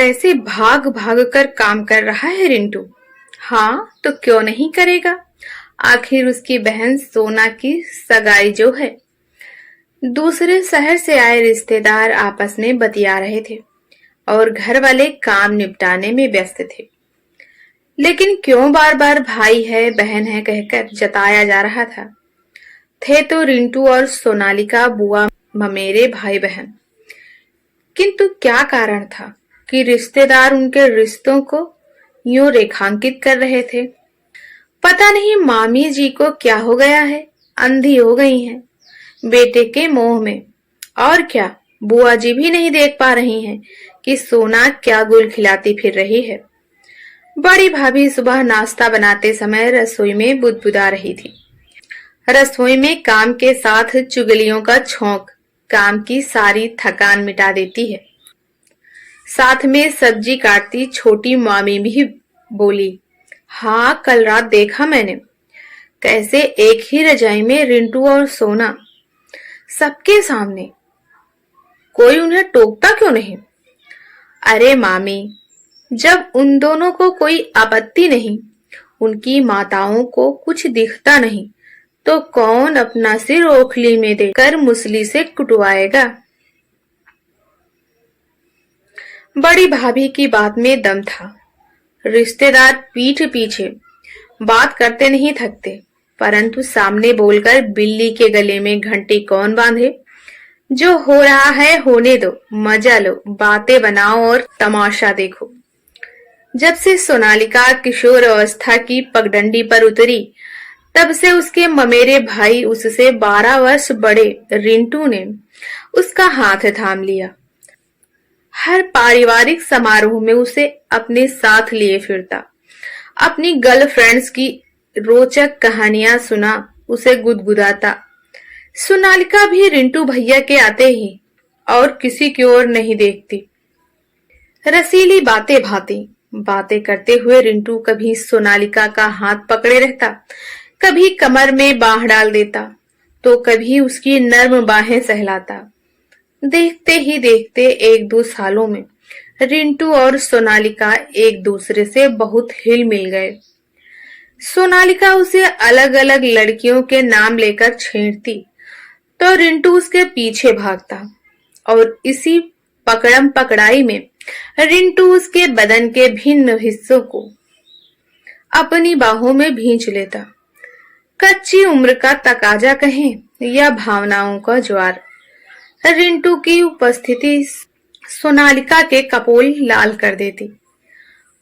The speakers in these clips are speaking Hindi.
कैसे भाग भाग कर काम कर रहा है रिंटू। हाँ तो क्यों नहीं करेगा। आखिर उसकी बहन सोना की सगाई जो है। दूसरे शहर से आए रिश्तेदार आपस में बतिया रहे थे और घर वाले काम निपटाने में व्यस्त थे। लेकिन क्यों बार बार भाई है बहन है कहकर जताया जा रहा था। थे तो रिंटू और सोनालिका बुआ ममेरे भाई बहन। किंतु क्या कारण था कि रिश्तेदार उनके रिश्तों को यूं रेखांकित कर रहे थे। पता नहीं मामी जी को क्या हो गया है, अंधी हो गई हैं बेटे के मोह में। और क्या बुआ जी भी नहीं देख पा रही हैं कि सोना क्या गुल खिलाती फिर रही है। बड़ी भाभी सुबह नाश्ता बनाते समय रसोई में बुदबुदा रही थी। रसोई में काम के साथ चुगलियों का छौंक काम की सारी थकान मिटा देती है। साथ में सब्जी काटती छोटी मामी भी बोली, हाँ कल रात देखा मैंने कैसे एक ही रजाई में रिंटू और सोना सबके सामने। कोई उन्हें टोकता क्यों नहीं। अरे मामी, जब उन दोनों को कोई आपत्ति नहीं, उनकी माताओं को कुछ दिखता नहीं, तो कौन अपना सिर ओखली में देकर मुसली से कुटवाएगा। बड़ी भाभी की बात में दम था। रिश्तेदार पीठ पीछे बात करते नहीं थकते, परंतु सामने बोलकर बिल्ली के गले में घंटी कौन बांधे। जो हो रहा है होने दो, मजा लो, बातें बनाओ और तमाशा देखो। जब से सोनालिका किशोर अवस्था की पगडंडी पर उतरी, तब से उसके ममेरे भाई उससे 12 वर्ष बड़े रिंटू ने उसका हाथ थाम लिया। हर पारिवारिक समारोह में उसे अपने साथ लिए फिरता, अपनी गर्लफ्रेंड्स की रोचक कहानियां सुना उसे गुदगुदाता। सोनालिका भी रिंटू भैया के आते ही और किसी की ओर नहीं देखती। रसीली बातें भाती बातें करते हुए रिंटू कभी सोनालिका का हाथ पकड़े रहता, कभी कमर में बांह डाल देता, तो कभी उसकी नर्म बाहें सहलाता। देखते ही देखते 1-2 सालों में रिंटू और सोनालिका एक दूसरे से बहुत हिल मिल गए। सोनालिका उसे अलग अलग लड़कियों के नाम लेकर छेड़ती, तो रिंटू उसके पीछे भागता और इसी पकड़म पकड़ाई में रिंटू उसके बदन के भिन्न हिस्सों को अपनी बाहों में भींच लेता। कच्ची उम्र का तकाजा कहें या भावनाओं का ज्वार, रिंटू की उपस्थिति सोनालिका के कपोल लाल कर देती।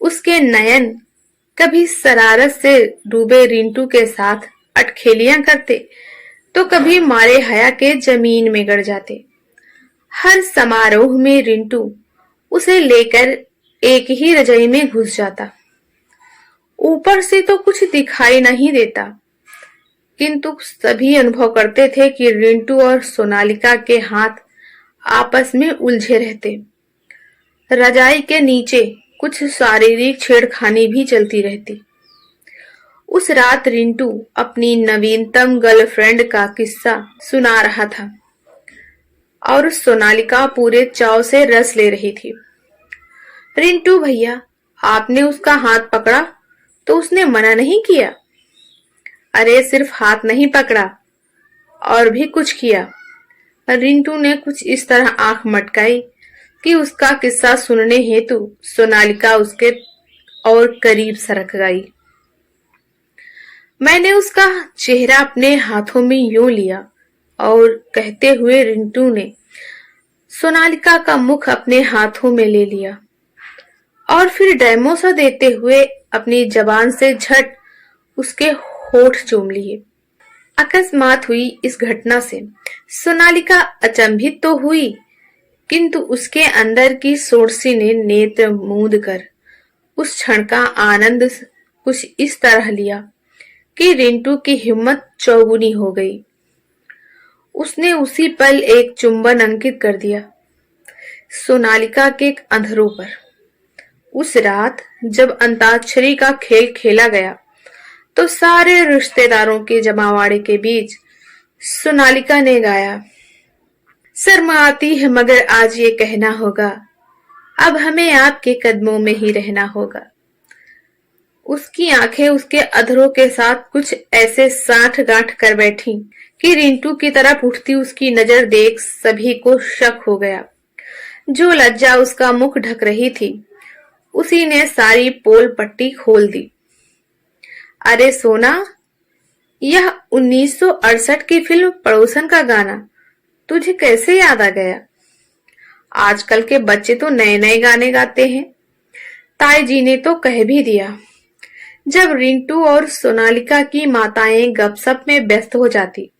उसके नयन कभी शरारत से डूबे रिंटू के साथ अटखेलियां करते, तो कभी मारे हया के जमीन में गड़ जाते। हर समारोह में रिंटू उसे लेकर एक ही रजाई में घुस जाता। ऊपर से तो कुछ दिखाई नहीं देता, किंतु सभी अनुभव करते थे कि रिंटू और सोनालिका के हाथ आपस में उलझे रहते। रजाई के नीचे कुछ शारीरिक छेड़खानी भी चलती रहती। उस रात रिंटू अपनी नवीनतम गर्लफ्रेंड का किस्सा सुना रहा था और सोनालिका पूरे चाव से रस ले रही थी। रिंटू भैया, आपने उसका हाथ पकड़ा तो उसने मना नहीं किया। अरे सिर्फ हाथ नहीं पकड़ा, और भी कुछ किया। रिंटू ने कुछ इस तरह आंख मटकाई कि उसका किस्सा सुनने हेतु सोनालिका उसके और करीब सरक गई। मैंने उसका चेहरा अपने हाथों में यूं लिया और कहते हुए रिंटू ने सोनालिका का मुख अपने हाथों में ले लिया और फिर डेमो सा देते हुए अपनी जबान से झट उसके होठ चूम लिए। अकस्मात हुई इस घटना से सोनालिका अचंभित तो हुई, किंतु उसके अंदर की सोड़सी ने नेत्र मूंद कर उस क्षण का आनंद कुछ इस तरह लिया कि रिंटू की हिम्मत चौगुनी हो गई। उसने उसी पल एक चुंबन अंकित कर दिया सोनालिका के अंधरों पर। उस रात जब अंताक्षरी का खेल खेला गया, तो सारे रिश्तेदारों के जमावाड़े के बीच सोनालिका ने गाया, शर्म आती है मगर आज ये कहना होगा, अब हमें आपके कदमों में ही रहना होगा। उसकी आंखें उसके अधरों के साथ कुछ ऐसे साठ गांठ कर बैठी कि रिंटू की तरफ उठती उसकी नजर देख सभी को शक हो गया। जो लज्जा उसका मुख ढक रही थी, उसी ने सारी पोल पट्टी खोल दी। अरे सोना, यह 1968 की फिल्म पड़ोसन का गाना तुझे कैसे याद आ गया? आजकल के बच्चे तो नए नए गाने गाते हैं। ताई जी ने तो कह भी दिया। जब रिंटू और सोनालिका की माताएं गपशप में व्यस्त हो जाती,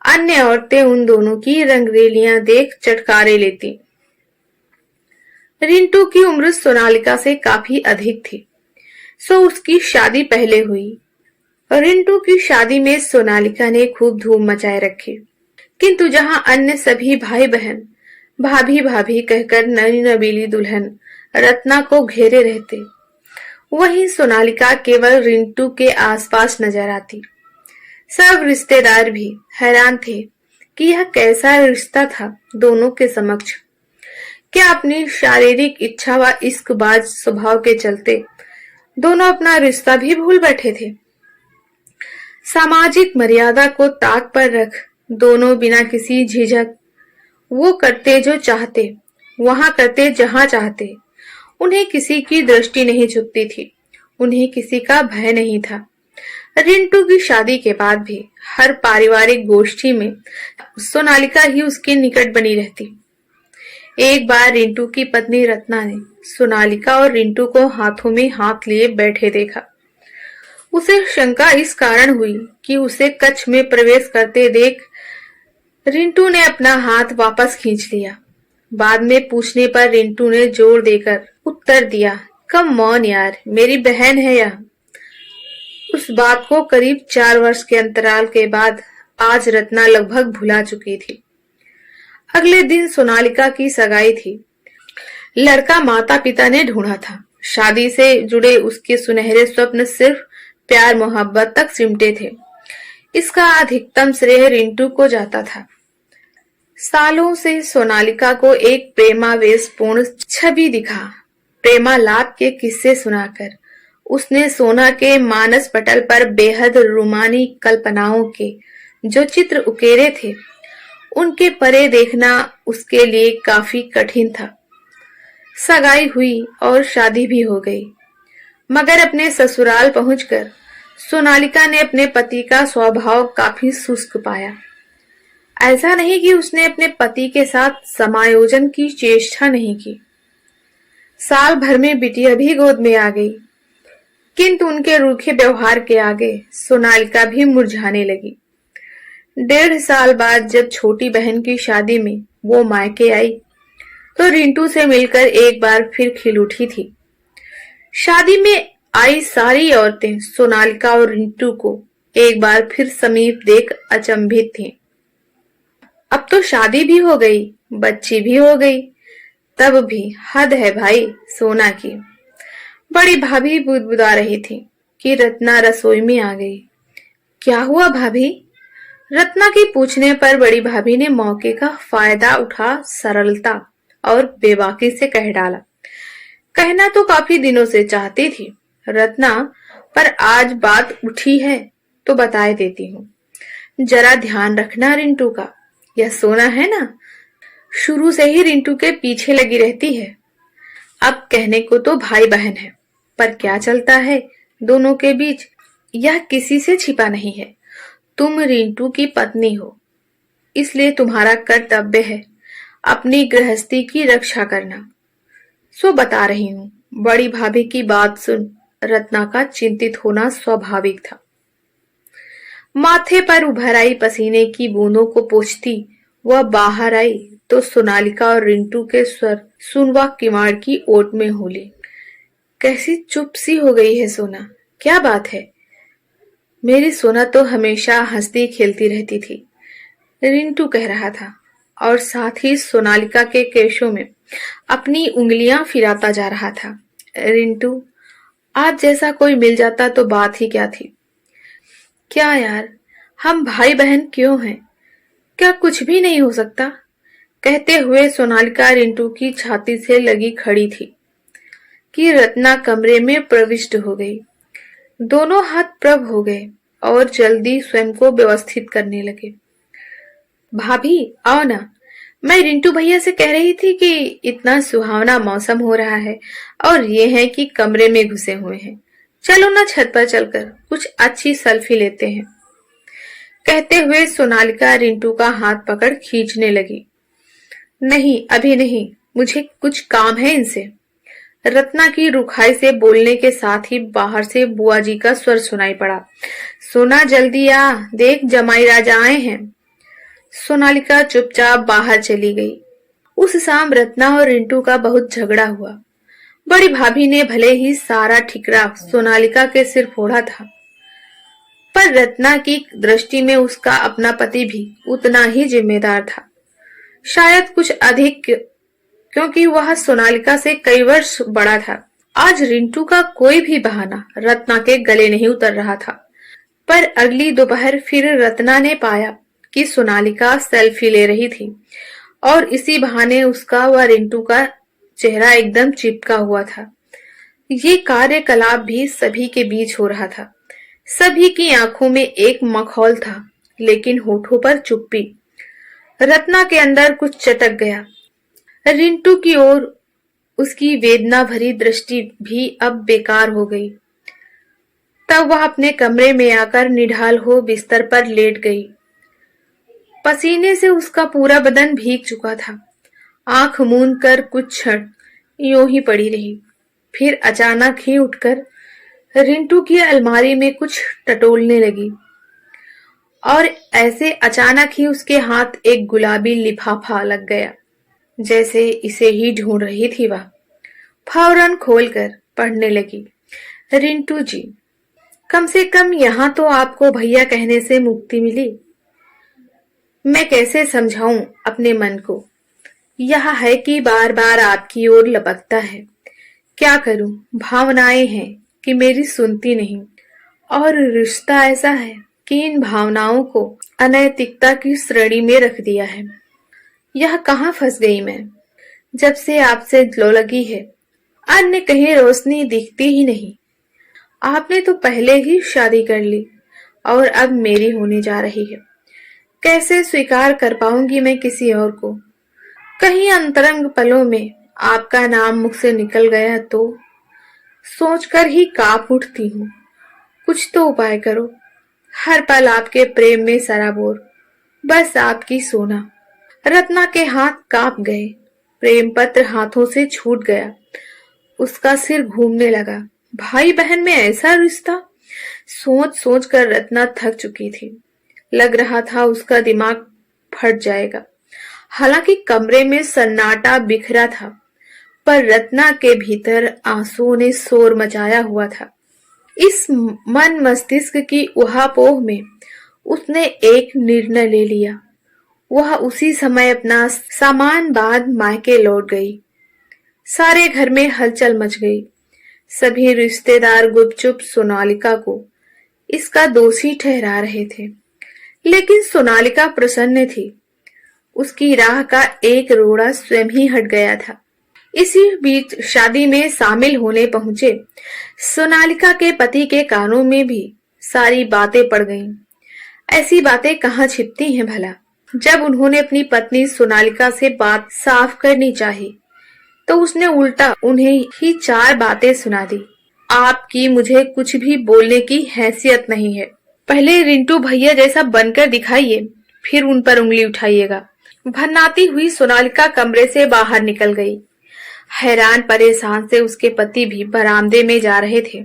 अन्य औरतें उन दोनों की रंगरेलियां देख चटकारे लेती। रिंटू की उम्र सोनालिका से काफी अधिक थी, सो उसकी शादी पहले हुई। रिंटू की शादी में सोनालिका ने खूब धूम मचाए रखी, किंतु जहां अन्य सभी भाई बहन भाभी भाभी कहकर नई नबीली दुल्हन रत्ना को घेरे रहते, वहीं सोनालिका केवल रिंटू के आसपास नजर आती। सब रिश्तेदार भी हैरान थे कि यह कैसा रिश्ता था दोनों के समक्ष। क्या अपनी शारीरिक इच्छा व इश्कबाज स्वभाव के चलते दोनों अपना रिश्ता भी भूल बैठे थे? सामाजिक मर्यादा को ताक पर रख दोनों बिना किसी झिझक वो करते जो चाहते, वहां करते जहां चाहते। उन्हें किसी की दृष्टि नहीं झुकती थी, उन्हें किसी का भय नहीं था। रिंटू की शादी के बाद भी हर पारिवारिक गोष्ठी में सोनालिका ही उसके निकट बनी रहती। एक बार रिंटू की पत्नी रत्ना ने सोनालिका और रिंटू को हाथों में हाथ लिए बैठे देखा। उसे शंका इस कारण हुई कि उसे कक्ष में प्रवेश करते देख रिंटू ने अपना हाथ वापस खींच लिया। बाद में पूछने पर रिंटू ने जोर देकर उत्तर दिया, कम ऑन यार, मेरी बहन है यह। उस बात को करीब 4 वर्ष के अंतराल के बाद आज रत्ना लगभग भुला चुकी थी। अगले दिन सोनालिका की सगाई थी। लड़का माता पिता ने ढूंढा था। शादी से जुड़े उसके सुनहरे स्वप्न सिर्फ प्यार मोहब्बत तक सिमटे थे। इसका अधिकतम श्रेय रिंटू को जाता था। सालों से सोनालिका को एक प्रेमावेशपूर्ण छवि दिखा। प्रेमालाप के किस्से सुनाकर उसने सोना के मानस पटल पर बेहद रोमानी कल्पनाओं के जो चित्र उकेरे थे, उनके परे देखना उसके लिए काफी कठिन था। सगाई हुई और शादी भी हो गई, मगर अपने ससुराल पहुंचकर सोनालिका ने अपने पति का स्वभाव काफी शुष्क पाया। ऐसा नहीं कि उसने अपने पति के साथ समायोजन की चेष्टा नहीं की। साल भर में बिटिया भी गोद में आ गई, किंतु उनके रूखे व्यवहार के आगे सोनालिका भी मुरझाने लगी। 1.5 साल बाद जब छोटी बहन की शादी में वो मायके आई, तो रिंटू से मिलकर एक बार फिर खिल उठी थी। शादी में आई सारी औरतें सोनालिका और रिंटू को एक बार फिर समीप देख अचंभित थीं। अब तो शादी भी हो गई, बच्ची भी हो गई, तब भी हद है भाई सोना की। बड़ी भाभी बुदबुदा रही थी कि रत्ना रसोई में आ गई। क्या हुआ भाभी? रत्ना की पूछने पर बड़ी भाभी ने मौके का फायदा उठा सरलता और बेबाकी से कह डाला, कहना तो काफी दिनों से चाहती थी रत्ना, पर आज बात उठी है तो बताए देती हूँ। जरा ध्यान रखना रिंटू का, यह सोना है ना, शुरू से ही रिंटू के पीछे लगी रहती है। अब कहने को तो भाई बहन है, पर क्या चलता है दोनों के बीच यह किसी से छिपा नहीं है। तुम रिंटू की पत्नी हो, इसलिए तुम्हारा कर्तव्य है अपनी गृहस्थी की रक्षा करना। सो बता रही हूँ। बड़ी भाभी की बात सुन रत्ना का चिंतित होना स्वाभाविक था। माथे पर उभर आई पसीने की बूंदों को पोंछती वह बाहर आई तो सोनालिका और रिंटू के स्वर सुनवा किवाड़ की ओट में होली। कैसी चुप सी हो गई है सोना, क्या बात है? मेरी सोना तो हमेशा हंसती खेलती रहती थी, रिंटू कह रहा था और साथ ही सोनालिका के केशों में अपनी उंगलियां फिराता जा रहा था। रिंटू, आज जैसा कोई मिल जाता तो बात ही क्या थी। क्या यार, हम भाई बहन क्यों हैं? क्या कुछ भी नहीं हो सकता? कहते हुए सोनालिका रिंटू की छाती से लगी खड़ी थी कि रत्ना कमरे में प्रविष्ट हो गई। दोनों हाथ प्रभ हो गए और जल्दी स्वयं को व्यवस्थित करने लगे। भाभी आओ ना, मैं रिंटू भैया से कह रही थी कि इतना सुहावना मौसम हो रहा है और ये है कि कमरे में घुसे हुए हैं। चलो ना छत पर चलकर कुछ अच्छी सेल्फी लेते हैं। कहते हुए सोनालिका रिंटू का हाथ पकड़ खींचने लगी। नहीं, अभी नहीं, मुझे कुछ काम है इनसे। रत्ना की रुखाई से बोलने के साथ ही बाहर से बुआ जी का स्वर सुनाई पड़ा। सोना जल्दी आ, देख जमाई राजा आए हैं। सोनालिका चुपचाप बाहर चली गई। उस शाम रत्ना और रिंटू का बहुत झगड़ा हुआ। बड़ी भाभी ने भले ही सारा ठिकरा सोनालिका के सिर फोड़ा था, पर रत्ना की दृष्टि में उसका अपना पति भी उतना ही जिम्मेदार था, शायद कुछ अधिक, क्योंकि वह सोनालिका से कई वर्ष बड़ा था। आज रिंटू का कोई भी बहाना रत्ना के गले नहीं उतर रहा था, पर अगली दोपहर फिर रत्ना ने पाया कि सोनालिका सेल्फी ले रही थी और इसी बहाने उसका व रिंटू का चेहरा एकदम चिपका हुआ था। ये कार्यकलाप भी सभी के बीच हो रहा था। सभी की आंखों में एक मखौल था, लेकिन होठों पर चुप्पी। रत्ना के अंदर कुछ चटक गया। रिंटू की ओर उसकी वेदना भरी दृष्टि भी अब बेकार हो गई। तब वह अपने कमरे में आकर निढाल हो बिस्तर पर लेट गई। पसीने से उसका पूरा बदन भीग चुका था। आंख मूंद कर कुछ क्षण यूं ही पड़ी रही, फिर अचानक ही उठकर रिंटू की अलमारी में कुछ टटोलने लगी और ऐसे अचानक ही उसके हाथ एक गुलाबी लिफाफा लग गया, जैसे इसे ही ढूंढ रही थी। वह फौरन खोलकर पढ़ने लगी। रिंटू जी, कम से कम यहाँ तो आपको भैया कहने से मुक्ति मिली। मैं कैसे समझाऊं अपने मन को, यह है कि बार बार आपकी ओर लपकता है। क्या करूं, भावनाएं हैं कि मेरी सुनती नहीं, और रिश्ता ऐसा है कि इन भावनाओं को अनैतिकता की श्रेणी में रख दिया है। यह कहाँ फंस गई मैं। जब से आपसे लो लगी है, अन्य कहीं रोशनी दिखती ही नहीं। आपने तो पहले ही शादी कर ली और अब मेरी होने जा रही है। कैसे स्वीकार कर पाऊंगी मैं किसी और को। कहीं अंतरंग पलों में आपका नाम मुख से निकल गया तो सोचकर ही कांप उठती हूँ। कुछ तो उपाय करो। हर पल आपके प्रेम में सराबोर, बस आपकी सोना। रत्ना के हाथ कांप गए। प्रेम पत्र हाथों से छूट गया। उसका सिर घूमने लगा। भाई बहन में ऐसा रिश्ता, सोच सोच कर रत्ना थक चुकी थी। लग रहा था उसका दिमाग फट जाएगा। हालांकि कमरे में सन्नाटा बिखरा था, पर रत्ना के भीतर आंसुओं ने शोर मचाया हुआ था। इस मन मस्तिष्क की उहापोह में उसने एक निर्णय ले लिया। वह उसी समय अपना सामान बांध मायके लौट गई। सारे घर में हलचल मच गई। सभी रिश्तेदार गुपचुप सोनालिका को इसका दोषी ठहरा रहे थे, लेकिन सोनालिका प्रसन्न थी। उसकी राह का एक रोड़ा स्वयं ही हट गया था। इसी बीच शादी में शामिल होने पहुंचे सोनालिका के पति के कानों में भी सारी बातें पड़ गईं। ऐसी बातें कहाँ छिपती हैं भला। जब उन्होंने अपनी पत्नी सोनालिका से बात साफ करनी चाही, तो उसने उल्टा उन्हें ही 4 बातें सुना दी। आपकी मुझे कुछ भी बोलने की हैसियत नहीं है। पहले रिंटू भैया जैसा बनकर दिखाइए, फिर उन पर उंगली उठाइएगा। भन्नाती हुई सोनालिका कमरे से बाहर निकल गई। हैरान परेशान से उसके पति भी बरामदे में जा रहे थे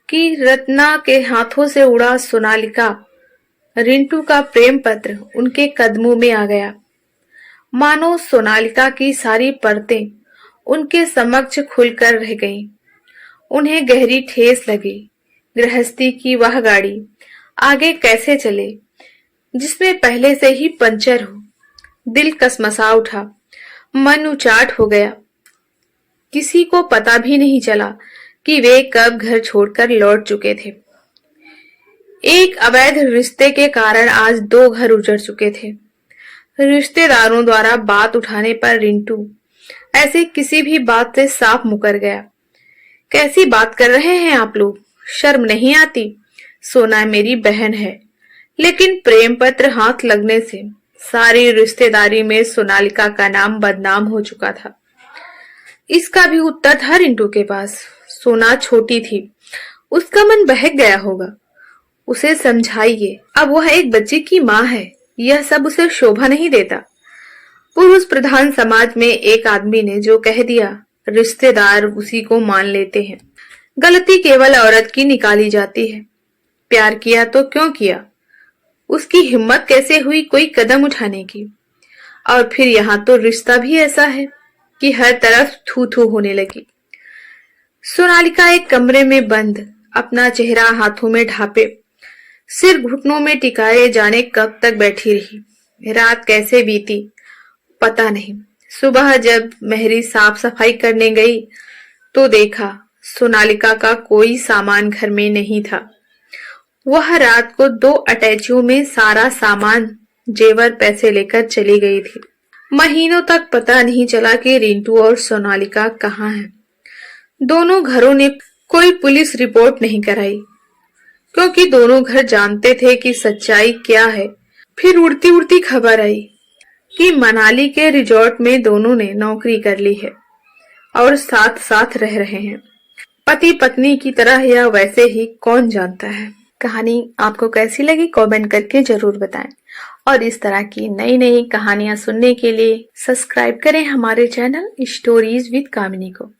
कि रत्ना के हाथों से उड़ा सोनालिका रिंटू का प्रेम पत्र उनके कदमों में आ गया। मानो सोनालिका की सारी परतें उनके समक्ष खुलकर रह गईं। उन्हें गहरी ठेस लगी। गृहस्थी की वह गाड़ी आगे कैसे चले जिसमें पहले से ही पंचर हो। दिल कसमसा उठा, मन उचाट हो गया। किसी को पता भी नहीं चला कि वे कब घर छोड़कर लौट चुके थे। एक अवैध रिश्ते के कारण आज 2 घर उजड़ चुके थे। रिश्तेदारों द्वारा बात उठाने पर रिंटू ऐसे किसी भी बात से साफ मुकर गया। कैसी बात कर रहे हैं आप लोग, शर्म नहीं आती? सोना मेरी बहन है, लेकिन प्रेम पत्र हाथ लगने से सारी रिश्तेदारी में सोनालिका का नाम बदनाम हो चुका था। इसका भी उत्तर था रिंटू के पास। सोना छोटी थी, उसका मन बहक गया होगा। उसे समझाइए, अब वह एक बच्चे की माँ है, यह सब उसे शोभा नहीं देता। पुरुष प्रधान समाज में एक आदमी ने जो कह दिया, रिश्तेदार उसी को मान लेते हैं। गलती केवल औरत की निकाली जाती है। प्यार किया तो क्यों किया? उसकी हिम्मत कैसे हुई कोई कदम उठाने की? और फिर यहाँ तो रिश्ता भी ऐसा है कि हर तरफ थू थू होने लगी। सोनालिका एक कमरे में बंद, अपना चेहरा हाथों में ढापे, सिर घुटनों में टिकाए जाने कब तक बैठी रही। रात कैसे बीती पता नहीं। सुबह जब मेहरी साफ सफाई करने गई तो देखा सोनालिका का कोई सामान घर में नहीं था। वह रात को 2 अटैचियों में सारा सामान, जेवर, पैसे लेकर चली गई थी। महीनों तक पता नहीं चला कि रिंटू और सोनालिका कहाँ हैं। दोनों घरों ने कोई पुलिस रिपोर्ट नहीं कराई, क्योंकि दोनों घर जानते थे कि सच्चाई क्या है। फिर उड़ती उड़ती खबर आई कि मनाली के रिजॉर्ट में दोनों ने नौकरी कर ली है और साथ साथ रह रहे हैं, पति पत्नी की तरह या वैसे ही, कौन जानता है। कहानी आपको कैसी लगी कमेंट करके जरूर बताएं और इस तरह की नई नई कहानियां सुनने के लिए सब्सक्राइब करें हमारे चैनल स्टोरीज विद कामिनी को।